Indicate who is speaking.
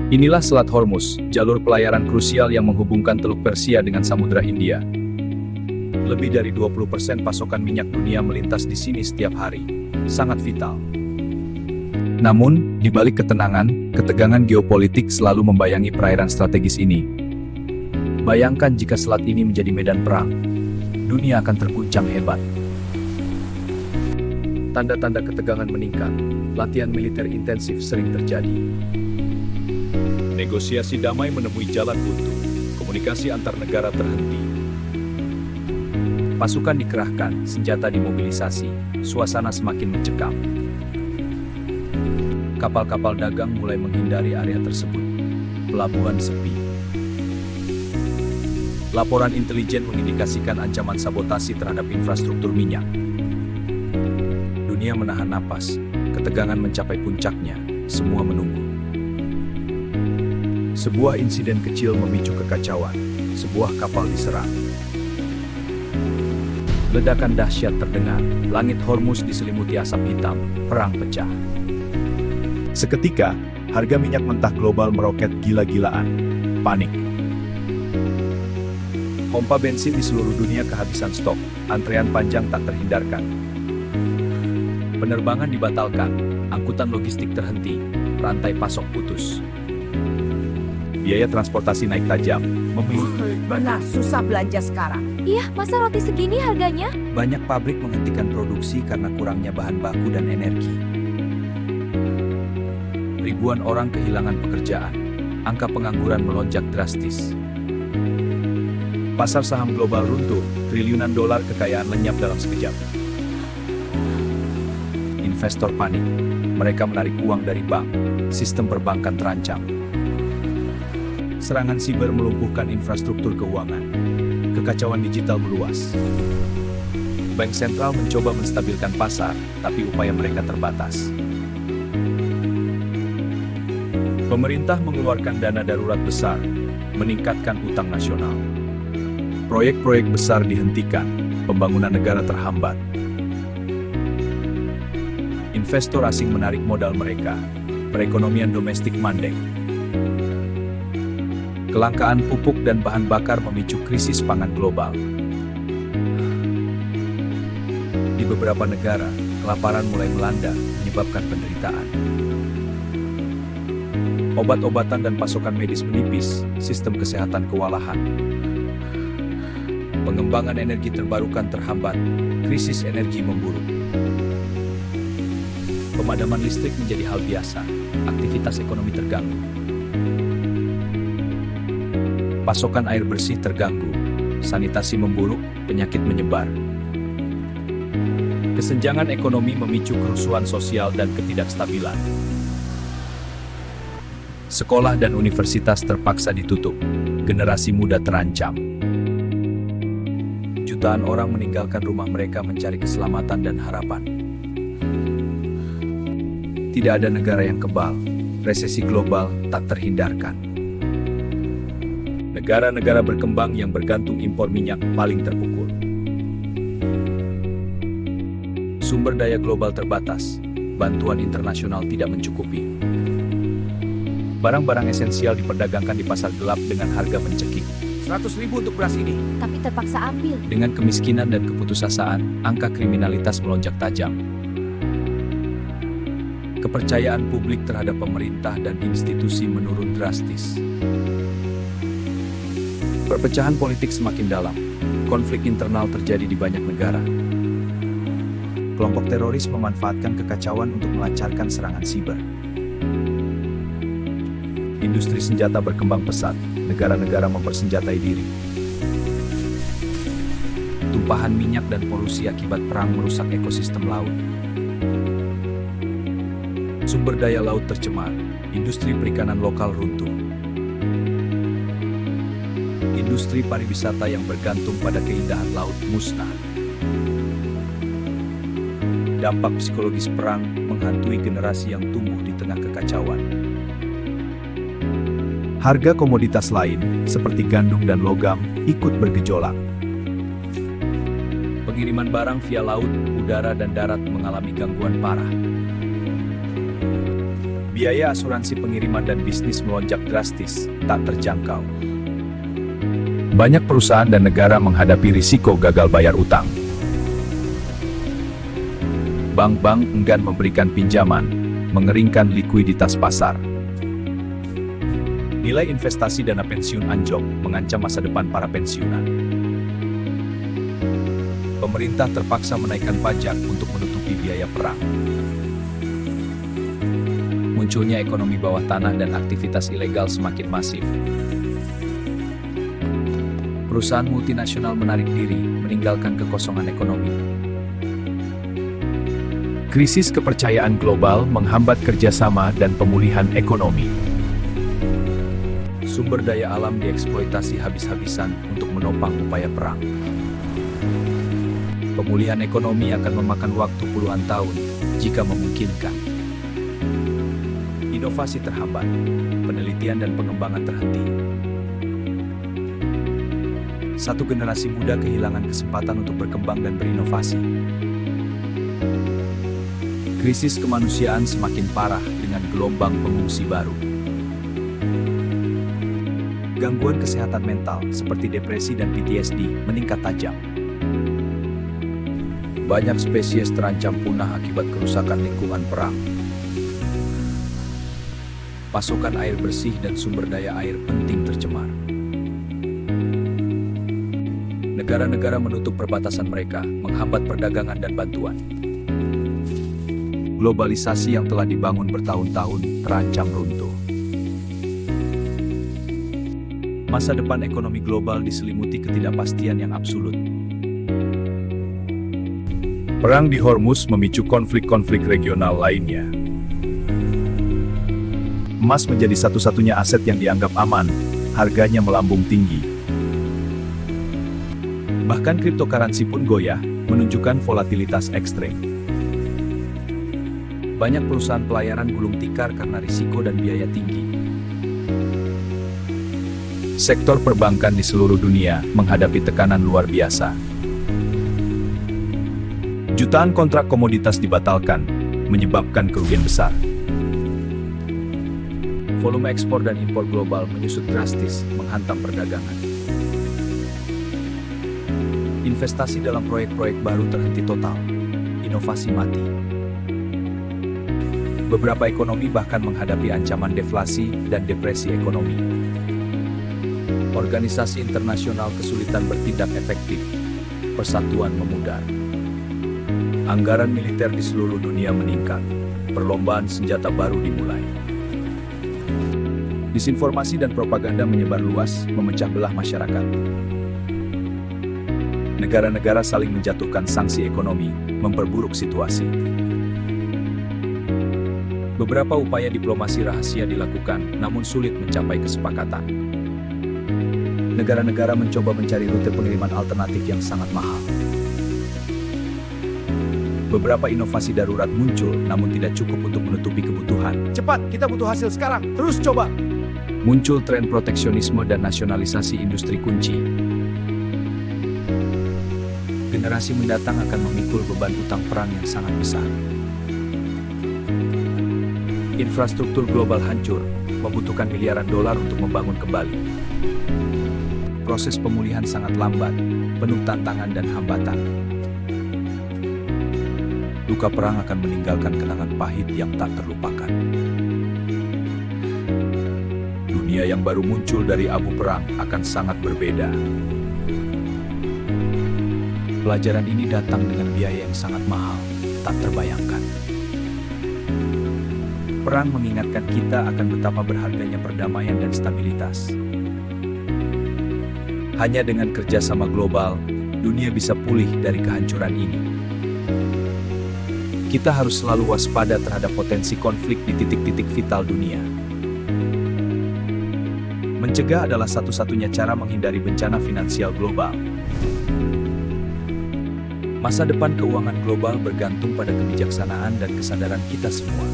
Speaker 1: Inilah Selat Hormuz, jalur pelayaran krusial yang menghubungkan Teluk Persia dengan Samudra Hindia. Lebih dari 20% pasokan minyak dunia melintas di sini setiap hari. Sangat vital. Namun, di balik ketenangan, ketegangan geopolitik selalu membayangi perairan strategis ini. Bayangkan jika selat ini menjadi medan perang. Dunia akan terguncang hebat. Tanda-tanda ketegangan meningkat. Latihan militer intensif sering terjadi. Negosiasi damai menemui jalan buntu. Komunikasi antar negara terhenti. Pasukan dikerahkan, senjata dimobilisasi, suasana semakin mencekam. Kapal-kapal dagang mulai menghindari area tersebut. Pelabuhan sepi. Laporan intelijen mengindikasikan ancaman sabotasi terhadap infrastruktur minyak. Dunia menahan napas, ketegangan mencapai puncaknya, semua menunggu. Sebuah insiden kecil memicu kekacauan, sebuah kapal diserang. Ledakan dahsyat terdengar, langit Hormuz diselimuti asap hitam, perang pecah. Seketika, harga minyak mentah global meroket gila-gilaan. Panik. Pompa bensin di seluruh dunia kehabisan stok, antrean panjang tak terhindarkan. Penerbangan dibatalkan, angkutan logistik terhenti, rantai pasok putus. Biaya transportasi naik tajam,
Speaker 2: Benar, susah belanja sekarang.
Speaker 3: Iya, masa roti segini harganya?
Speaker 1: banyak pabrik menghentikan produksi karena kurangnya bahan baku dan energi. Ribuan orang kehilangan pekerjaan, angka pengangguran melonjak drastis. Pasar saham global runtuh, triliunan dolar kekayaan lenyap dalam sekejap. Investor panik, mereka menarik uang dari bank, sistem perbankan terancam. Serangan siber melumpuhkan infrastruktur keuangan. Kekacauan digital meluas. Bank sentral mencoba menstabilkan pasar, tapi upaya mereka terbatas. Pemerintah mengeluarkan dana darurat besar, meningkatkan utang nasional. Proyek-proyek besar dihentikan, pembangunan negara terhambat. Investor asing menarik modal mereka, perekonomian domestik mandek. Kelangkaan pupuk dan bahan bakar memicu krisis pangan global. Di beberapa negara, kelaparan mulai melanda, menyebabkan penderitaan. Obat-obatan dan pasokan medis menipis, sistem kesehatan kewalahan. Pengembangan energi terbarukan terhambat, krisis energi memburuk. Pemadaman listrik menjadi hal biasa, aktivitas ekonomi terganggu. Pasokan air bersih terganggu, sanitasi memburuk, penyakit menyebar. Kesenjangan ekonomi memicu kerusuhan sosial dan ketidakstabilan. Sekolah dan universitas terpaksa ditutup, generasi muda terancam. Jutaan orang meninggalkan rumah mereka mencari keselamatan dan harapan. Tidak ada negara yang kebal, resesi global tak terhindarkan. Negara-negara berkembang yang bergantung impor minyak paling terpukul. Sumber daya global terbatas, bantuan internasional tidak mencukupi. Barang-barang esensial diperdagangkan di pasar gelap dengan harga mencekik.
Speaker 2: 100.000 untuk beras ini.
Speaker 3: Tapi terpaksa ambil.
Speaker 1: Dengan kemiskinan dan keputusasaan, angka kriminalitas melonjak tajam. Kepercayaan publik terhadap pemerintah dan institusi menurun drastis. Perpecahan politik semakin dalam. Konflik internal terjadi di banyak negara. Kelompok teroris memanfaatkan kekacauan untuk melancarkan serangan siber. Industri senjata berkembang pesat. Negara-negara mempersenjatai diri. Tumpahan minyak dan polusi akibat perang merusak ekosistem laut. Sumber daya laut tercemar. Industri perikanan lokal runtuh. Industri pariwisata yang bergantung pada keindahan laut musnah. Dampak psikologis perang menghantui generasi yang tumbuh di tengah kekacauan. Harga komoditas lain, seperti gandum dan logam, ikut bergejolak. Pengiriman barang via laut, udara, dan darat mengalami gangguan parah. Biaya asuransi pengiriman dan bisnis melonjak drastis, tak terjangkau. Banyak perusahaan dan negara menghadapi risiko gagal bayar utang. Bank-bank enggan memberikan pinjaman, mengeringkan likuiditas pasar. Nilai investasi dana pensiun anjlok, mengancam masa depan para pensiunan. Pemerintah terpaksa menaikkan pajak untuk menutupi biaya perang. Munculnya ekonomi bawah tanah dan aktivitas ilegal semakin masif. Perusahaan multinasional menarik diri, meninggalkan kekosongan ekonomi. Krisis kepercayaan global menghambat kerjasama dan pemulihan ekonomi. Sumber daya alam dieksploitasi habis-habisan untuk menopang upaya perang. Pemulihan ekonomi akan memakan waktu puluhan tahun, jika memungkinkan. Inovasi terhambat, penelitian dan pengembangan terhenti. Satu generasi muda kehilangan kesempatan untuk berkembang dan berinovasi. Krisis kemanusiaan semakin parah dengan gelombang pengungsi baru. Gangguan kesehatan mental seperti depresi dan PTSD meningkat tajam. Banyak spesies terancam punah akibat kerusakan lingkungan perang. Pasokan air bersih dan sumber daya air penting tercemar. Negara-negara menutup perbatasan mereka, menghambat perdagangan dan bantuan. Globalisasi yang telah dibangun bertahun-tahun terancam runtuh. Masa depan ekonomi global diselimuti ketidakpastian yang absolut. Perang di Hormuz memicu konflik-konflik regional lainnya. Emas menjadi satu-satunya aset yang dianggap aman, harganya melambung tinggi. Bahkan cryptocurrency pun goyah, menunjukkan volatilitas ekstrem. Banyak perusahaan pelayaran gulung tikar karena risiko dan biaya tinggi. Sektor perbankan di seluruh dunia menghadapi tekanan luar biasa. Jutaan kontrak komoditas dibatalkan, menyebabkan kerugian besar. Volume ekspor dan impor global menyusut drastis, menghantam perdagangan. Investasi dalam proyek-proyek baru terhenti total, inovasi mati. Beberapa ekonomi bahkan menghadapi ancaman deflasi dan depresi ekonomi. Organisasi internasional kesulitan bertindak efektif, persatuan memudar. Anggaran militer di seluruh dunia meningkat, perlombaan senjata baru dimulai. Disinformasi dan propaganda menyebar luas, memecah belah masyarakat. Negara-negara saling menjatuhkan sanksi ekonomi, memperburuk situasi. Beberapa upaya diplomasi rahasia dilakukan, namun sulit mencapai kesepakatan. Negara-negara mencoba mencari rute pengiriman alternatif yang sangat mahal. Beberapa inovasi darurat muncul, namun tidak cukup untuk menutupi kebutuhan.
Speaker 2: Cepat, kita butuh hasil sekarang. Terus coba.
Speaker 1: Muncul tren proteksionisme dan nasionalisasi industri kunci. Generasi mendatang akan memikul beban utang perang yang sangat besar. Infrastruktur global hancur, membutuhkan miliaran dolar untuk membangun kembali. Proses pemulihan sangat lambat, penuh tantangan dan hambatan. Luka perang akan meninggalkan kenangan pahit yang tak terlupakan. Dunia yang baru muncul dari abu perang akan sangat berbeda. Pelajaran ini datang dengan biaya yang sangat mahal, tak terbayangkan. Perang mengingatkan kita akan betapa berharganya perdamaian dan stabilitas. Hanya dengan kerjasama global, dunia bisa pulih dari kehancuran ini. Kita harus selalu waspada terhadap potensi konflik di titik-titik vital dunia. Mencegah adalah satu-satunya cara menghindari bencana finansial global. Masa depan keuangan global bergantung pada kebijaksanaan dan kesadaran kita semua.